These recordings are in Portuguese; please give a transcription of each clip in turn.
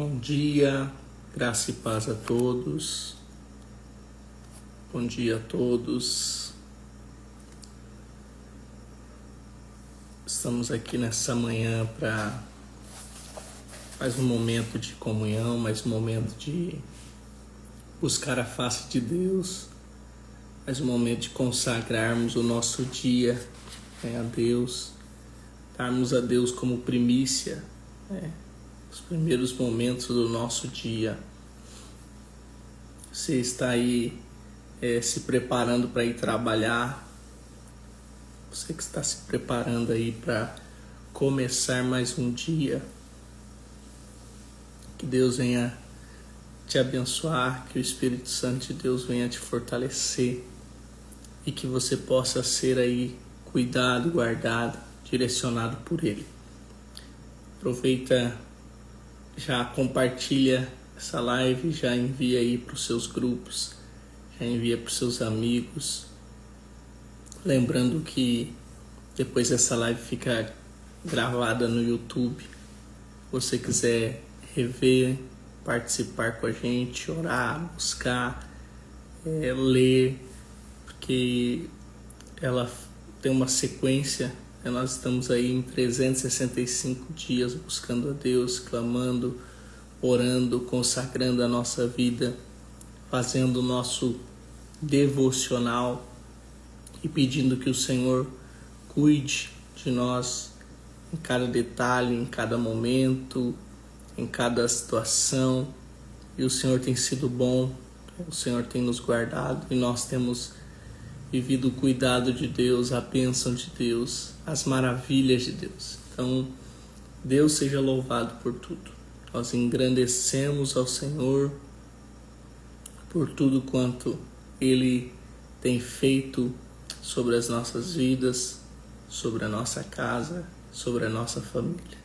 Bom dia, graça e paz a todos. Bom dia a todos. Estamos aqui nessa manhã para mais um momento de comunhão, mais um momento de buscar a face de Deus, mais um momento de consagrarmos o nosso dia a Deus, darmos a Deus como primícia, os primeiros momentos do nosso dia. Você está aí se preparando para ir trabalhar, você que está se preparando aí para começar mais um dia, que Deus venha te abençoar, que o Espírito Santo de Deus venha te fortalecer e que você possa ser aí cuidado, guardado, direcionado por Ele. Aproveita, já compartilha essa live, já envia aí para os seus grupos, já envia para os seus amigos. Lembrando que depois essa live fica gravada no YouTube. Se você quiser rever, participar com a gente, orar, buscar, ler, porque ela tem uma sequência. Nós estamos aí em 365 dias buscando a Deus, clamando, orando, consagrando a nossa vida, fazendo o nosso devocional e pedindo que o Senhor cuide de nós em cada detalhe, em cada momento, em cada situação. E o Senhor tem sido bom, o Senhor tem nos guardado e nós temos vivido o cuidado de Deus, a bênção de Deus, as maravilhas de Deus. Então, Deus seja louvado por tudo. Nós engrandecemos ao Senhor por tudo quanto Ele tem feito sobre as nossas vidas, sobre a nossa casa, sobre a nossa família.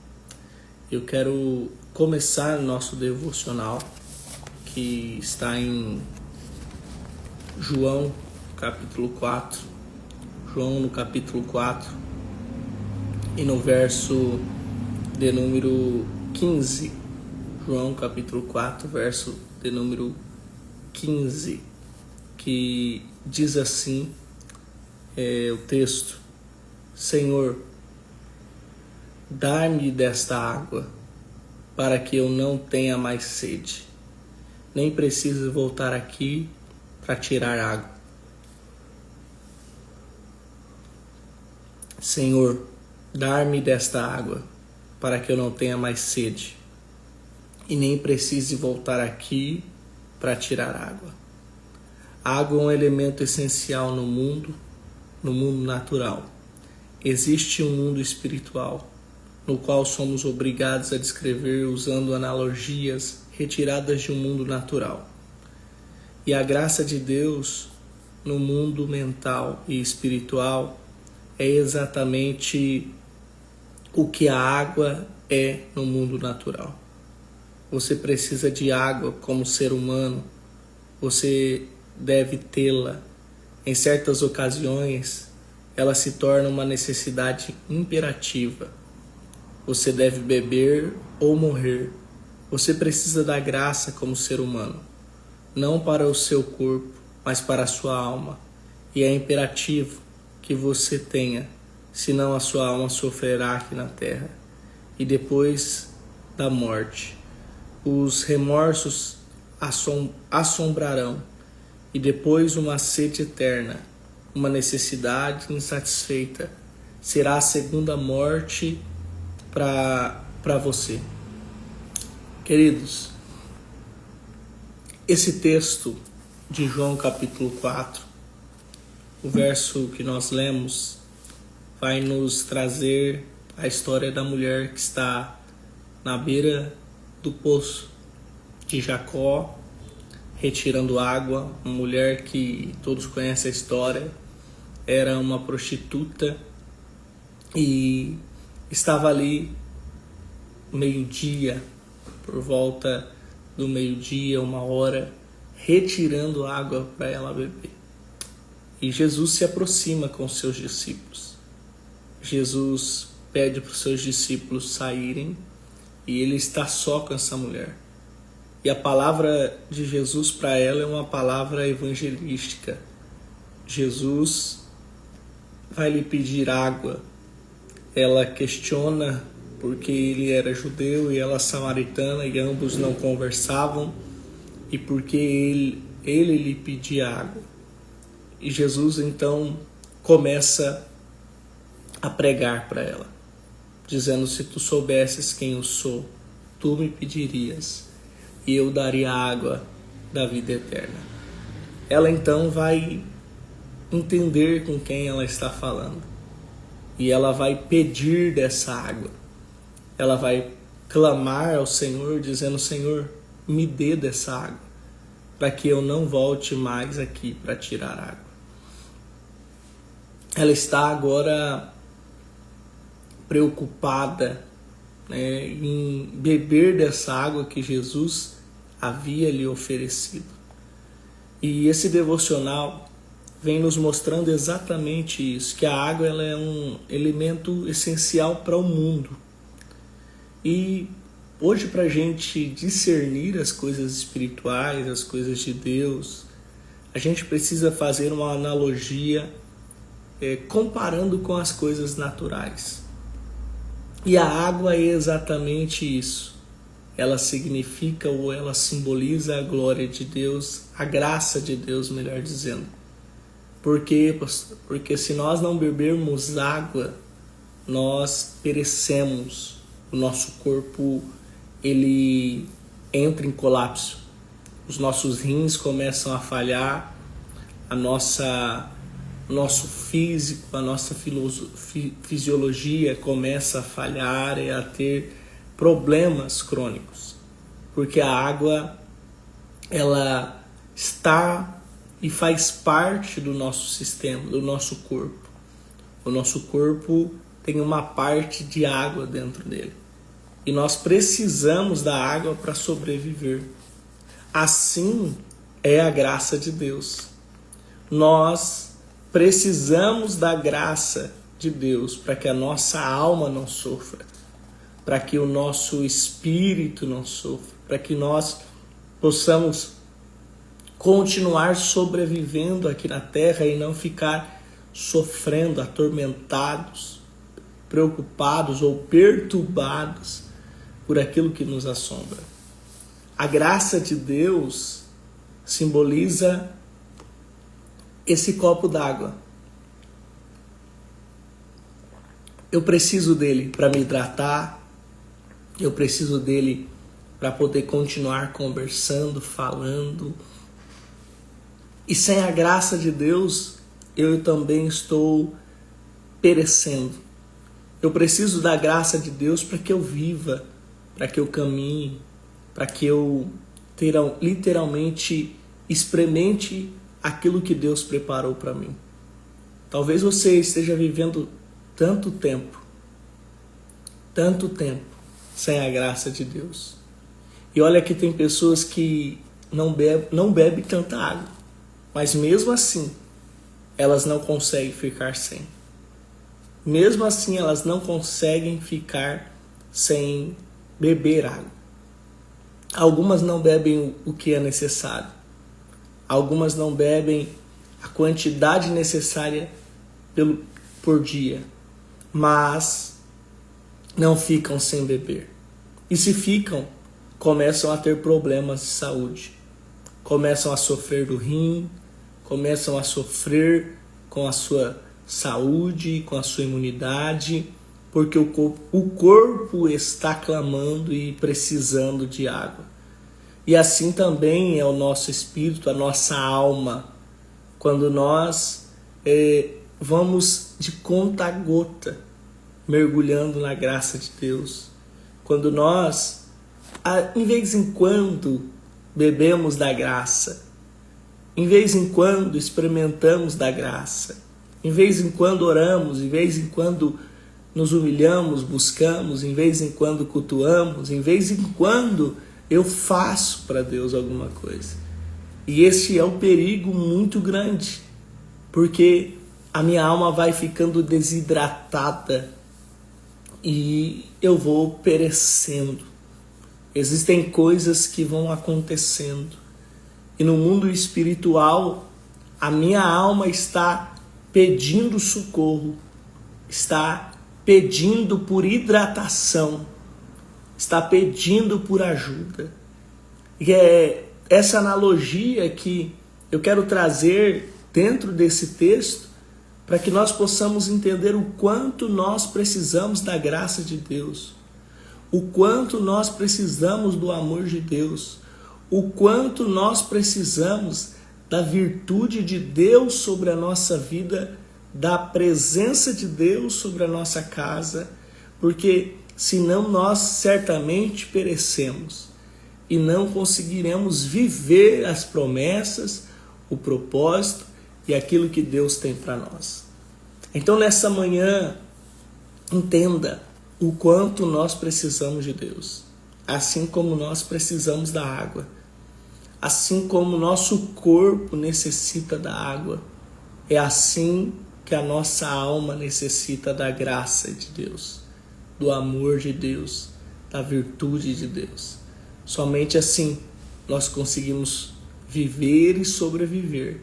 Eu quero começar nosso devocional, que está em João, capítulo 4. João, no capítulo 4, e no verso de número 15. João, capítulo 4, verso de número 15, que diz assim, o texto: Senhor, dá-me desta água, para que eu não tenha mais sede, nem precise voltar aqui para tirar água. Senhor, dá-me desta água, para que eu não tenha mais sede, e nem precise voltar aqui para tirar água. A água é um elemento essencial no mundo natural. Existe um mundo espiritual, no qual somos obrigados a descrever usando analogias retiradas de um mundo natural. E a graça de Deus no mundo mental e espiritual é exatamente o que a água é no mundo natural. Você precisa de água como ser humano, você deve tê-la. Em certas ocasiões, ela se torna uma necessidade imperativa. Você deve beber ou morrer. Você precisa da graça como ser humano, não para o seu corpo, mas para a sua alma. E é imperativo que você tenha, senão a sua alma sofrerá aqui na terra. E depois da morte, os remorsos assombrarão, e depois uma sede eterna, uma necessidade insatisfeita, será a segunda morte para você. Queridos, esse texto de João capítulo 4, o verso que nós lemos, vai nos trazer a história da mulher que está na beira do poço de Jacó, retirando água. Uma mulher que todos conhecem a história, era uma prostituta e estava ali meio-dia, por volta do meio-dia, 1h, retirando água para ela beber. E Jesus se aproxima com os seus discípulos. Jesus pede para os seus discípulos saírem e ele está só com essa mulher. E a palavra de Jesus para ela é uma palavra evangelística. Jesus vai lhe pedir água. Ela questiona porque ele era judeu e ela samaritana e ambos não conversavam e porque ele lhe pedia água. E Jesus então começa a pregar para ela, dizendo: se tu soubesses quem eu sou, tu me pedirias e eu daria a água da vida eterna. Ela então vai entender com quem ela está falando e ela vai pedir dessa água. Ela vai clamar ao Senhor dizendo: Senhor, me dê dessa água para que eu não volte mais aqui para tirar água. Ela está agora preocupada, né, em beber dessa água que Jesus havia lhe oferecido. E esse devocional vem nos mostrando exatamente isso, que a água ela é um elemento essencial para o mundo. E hoje, para a gente discernir as coisas espirituais, as coisas de Deus, a gente precisa fazer uma analogia comparando com as coisas naturais. E a água é exatamente isso. Ela significa ou ela simboliza a glória de Deus, a graça de Deus, melhor dizendo. Por quê? Porque se nós não bebermos água, nós perecemos. O nosso corpo ele entra em colapso. Os nossos rins começam a falhar, nosso físico, a nossa fisiologia começa a falhar e a ter problemas crônicos, porque a água ela está e faz parte do nosso sistema, do nosso corpo. O nosso corpo tem uma parte de água dentro dele e nós precisamos da água para sobreviver. Assim é a graça de Deus. Nós precisamos da graça de Deus para que a nossa alma não sofra, para que o nosso espírito não sofra, para que nós possamos continuar sobrevivendo aqui na terra e não ficar sofrendo, atormentados, preocupados ou perturbados por aquilo que nos assombra. A graça de Deus simboliza esse copo d'água. Eu preciso dele para me hidratar, eu preciso dele para poder continuar conversando, falando. E sem a graça de Deus, eu também estou perecendo. Eu preciso da graça de Deus para que eu viva, para que eu caminhe, para que eu literalmente experimente aquilo que Deus preparou para mim. Talvez você esteja vivendo tanto tempo sem a graça de Deus. E olha que tem pessoas que não bebem tanta água, mas mesmo assim elas não conseguem ficar sem. Mesmo assim elas não conseguem ficar sem beber água. Algumas não bebem o que é necessário. Algumas não bebem a quantidade necessária por dia, mas não ficam sem beber. E se ficam, começam a ter problemas de saúde. Começam a sofrer do rim, começam a sofrer com a sua saúde, com a sua imunidade, porque o corpo está clamando e precisando de água. E assim também é o nosso espírito, a nossa alma, quando nós vamos de conta a gota, mergulhando na graça de Deus. Quando nós, em vez em quando, bebemos da graça, em vez em quando experimentamos da graça, em vez em quando oramos, em vez em quando nos humilhamos, buscamos, em vez em quando cultuamos, em vez em quando eu faço para Deus alguma coisa. E esse é um perigo muito grande, porque a minha alma vai ficando desidratada e eu vou perecendo. Existem coisas que vão acontecendo. E no mundo espiritual, a minha alma está pedindo socorro, está pedindo por hidratação, está pedindo por ajuda. E é essa analogia que eu quero trazer dentro desse texto para que nós possamos entender o quanto nós precisamos da graça de Deus, o quanto nós precisamos do amor de Deus, o quanto nós precisamos da virtude de Deus sobre a nossa vida, da presença de Deus sobre a nossa casa, porque senão nós certamente perecemos e não conseguiremos viver as promessas, o propósito e aquilo que Deus tem para nós. Então nessa manhã, entenda o quanto nós precisamos de Deus, assim como nós precisamos da água, assim como o nosso corpo necessita da água, é assim que a nossa alma necessita da graça de Deus, do amor de Deus, da virtude de Deus. Somente assim nós conseguimos viver e sobreviver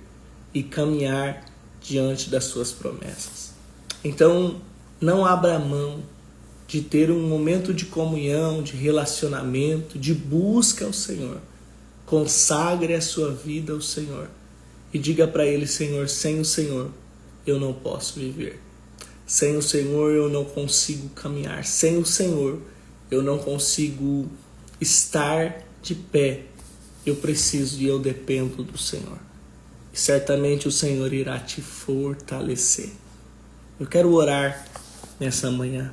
e caminhar diante das suas promessas. Então, não abra mão de ter um momento de comunhão, de relacionamento, de busca ao Senhor. Consagre a sua vida ao Senhor e diga para Ele: Senhor, sem o Senhor eu não posso viver. Sem o Senhor eu não consigo caminhar. Sem o Senhor eu não consigo estar de pé. Eu preciso e eu dependo do Senhor. E certamente o Senhor irá te fortalecer. Eu quero orar nessa manhã.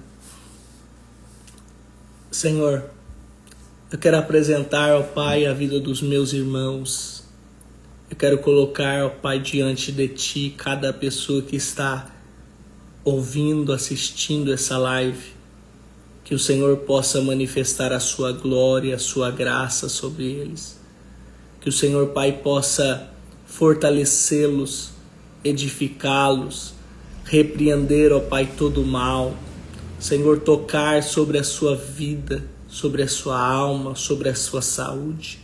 Senhor, eu quero apresentar ao Pai a vida dos meus irmãos. Eu quero colocar, ó Pai, diante de Ti cada pessoa que está ouvindo, assistindo essa live. Que o Senhor possa manifestar a Sua glória, a Sua graça sobre eles. Que o Senhor, Pai, possa fortalecê-los, edificá-los, repreender, ó Pai, todo o mal. Senhor, tocar sobre a sua vida, sobre a sua alma, sobre a sua saúde.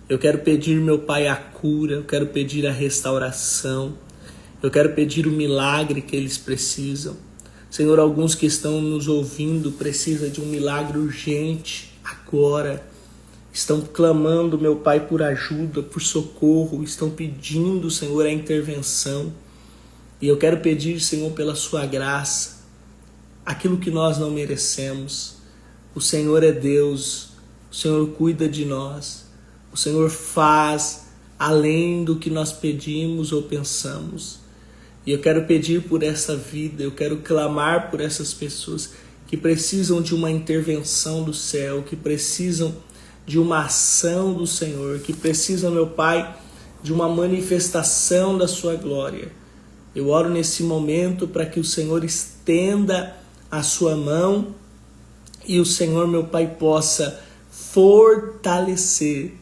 Eu quero pedir, meu Pai, a cura, eu quero pedir a restauração, eu quero pedir o milagre que eles precisam. Senhor, alguns que estão nos ouvindo precisam de um milagre urgente, agora. Estão clamando, meu Pai, por ajuda, por socorro, estão pedindo, Senhor, a intervenção. E eu quero pedir, Senhor, pela Sua graça, aquilo que nós não merecemos. O Senhor é Deus, o Senhor cuida de nós, o Senhor faz além do que nós pedimos ou pensamos. E eu quero pedir por essa vida, eu quero clamar por essas pessoas que precisam de uma intervenção do céu, que precisam de uma ação do Senhor, que precisam, meu Pai, de uma manifestação da Sua glória. Eu oro nesse momento para que o Senhor estenda a Sua mão e o Senhor, meu Pai, possa fortalecer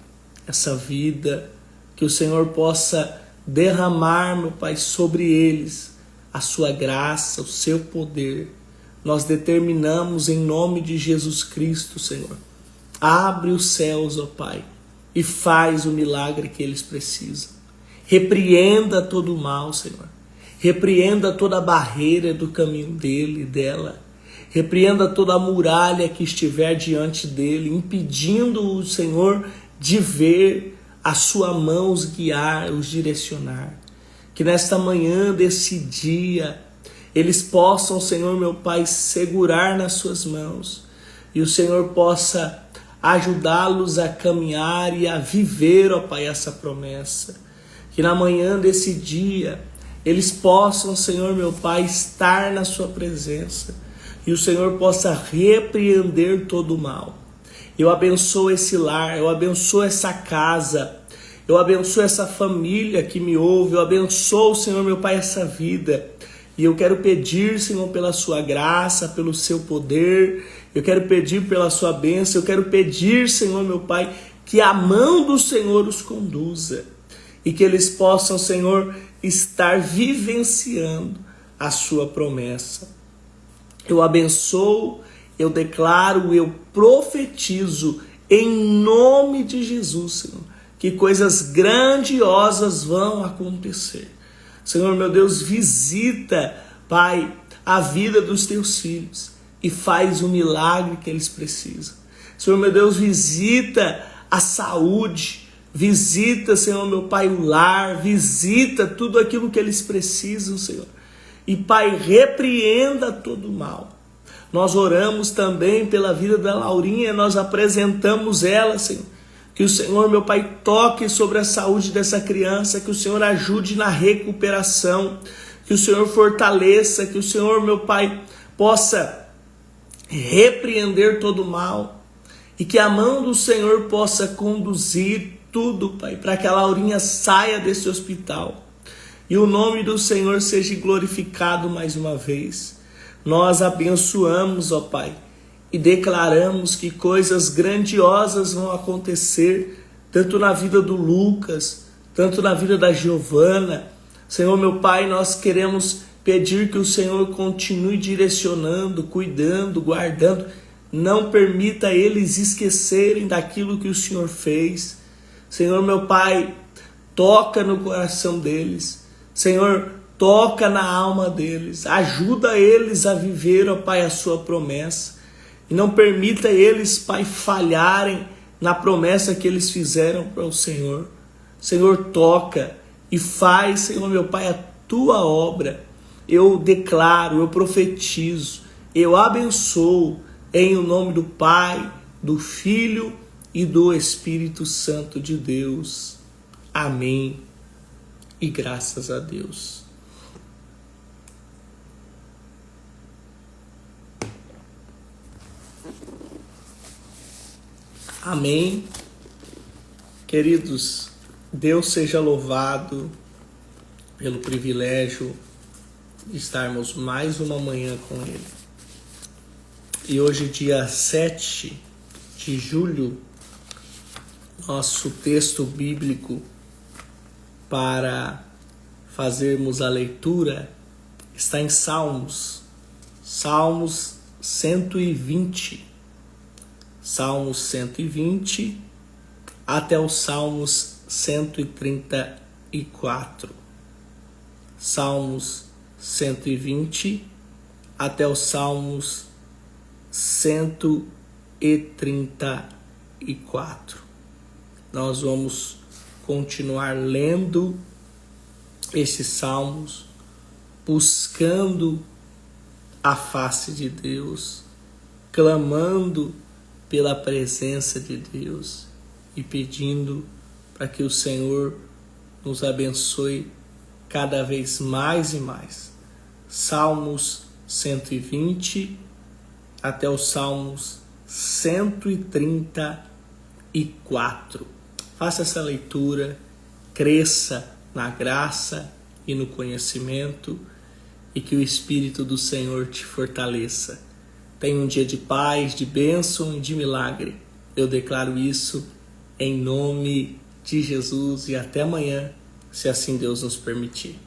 essa vida, que o Senhor possa derramar, meu Pai, sobre eles a Sua graça, o Seu poder. Nós determinamos em nome de Jesus Cristo, Senhor. Abre os céus, ó Pai, e faz o milagre que eles precisam. Repreenda todo o mal, Senhor. Repreenda toda a barreira do caminho dele e dela. Repreenda toda a muralha que estiver diante dele, impedindo o Senhor de ver a Sua mão os guiar, os direcionar. Que nesta manhã desse dia, eles possam, Senhor, meu Pai, segurar nas Suas mãos. E o Senhor possa ajudá-los a caminhar e a viver, ó Pai, essa promessa. Que na manhã desse dia, eles possam, Senhor, meu Pai, estar na Sua presença. E o Senhor possa repreender todo o mal. Eu abençoo esse lar, eu abençoo essa casa, eu abençoo essa família que me ouve, eu abençoo, Senhor, meu Pai, essa vida. E eu quero pedir, Senhor, pela Sua graça, pelo Seu poder, eu quero pedir pela Sua bênção, eu quero pedir, Senhor, meu Pai, que a mão do Senhor os conduza e que eles possam, Senhor, estar vivenciando a Sua promessa. Eu abençoo, eu declaro, eu profetizo em nome de Jesus, Senhor, que coisas grandiosas vão acontecer. Senhor, meu Deus, visita, Pai, a vida dos teus filhos e faz o milagre que eles precisam. Senhor, meu Deus, visita a saúde, visita, Senhor, meu Pai, o lar, visita tudo aquilo que eles precisam, Senhor. E, Pai, repreenda todo o mal. Nós oramos também pela vida da Laurinha, nós apresentamos ela, Senhor. Que o Senhor, meu Pai, toque sobre a saúde dessa criança, que o Senhor ajude na recuperação, que o Senhor fortaleça, que o Senhor, meu Pai, possa repreender todo o mal e que a mão do Senhor possa conduzir tudo, Pai, para que a Laurinha saia desse hospital e o nome do Senhor seja glorificado mais uma vez. Nós abençoamos, ó Pai, e declaramos que coisas grandiosas vão acontecer, tanto na vida do Lucas, tanto na vida da Giovana. Senhor, meu Pai, nós queremos pedir que o Senhor continue direcionando, cuidando, guardando. Não permita eles esquecerem daquilo que o Senhor fez. Senhor, meu Pai, toca no coração deles. Senhor, toca na alma deles, ajuda eles a viver, ó Pai, a sua promessa. E não permita eles, Pai, falharem na promessa que eles fizeram para o Senhor. Senhor, toca e faz, Senhor, meu Pai, a tua obra. Eu declaro, eu profetizo, eu abençoo em o nome do Pai, do Filho e do Espírito Santo de Deus. Amém. E graças a Deus. Amém. Queridos, Deus seja louvado pelo privilégio de estarmos mais uma manhã com Ele. E hoje, dia 7 de julho, nosso texto bíblico para fazermos a leitura está em Salmos 120. Salmos 120 até os Salmos 134. Salmos 120 até os Salmos 134. Nós vamos continuar lendo esses salmos, buscando a face de Deus, clamando pela presença de Deus e pedindo para que o Senhor nos abençoe cada vez mais e mais. Salmos 120 até os Salmos 134. Faça essa leitura, cresça na graça e no conhecimento e que o Espírito do Senhor te fortaleça. Tenha um dia de paz, de bênção e de milagre. Eu declaro isso em nome de Jesus e até amanhã, se assim Deus nos permitir.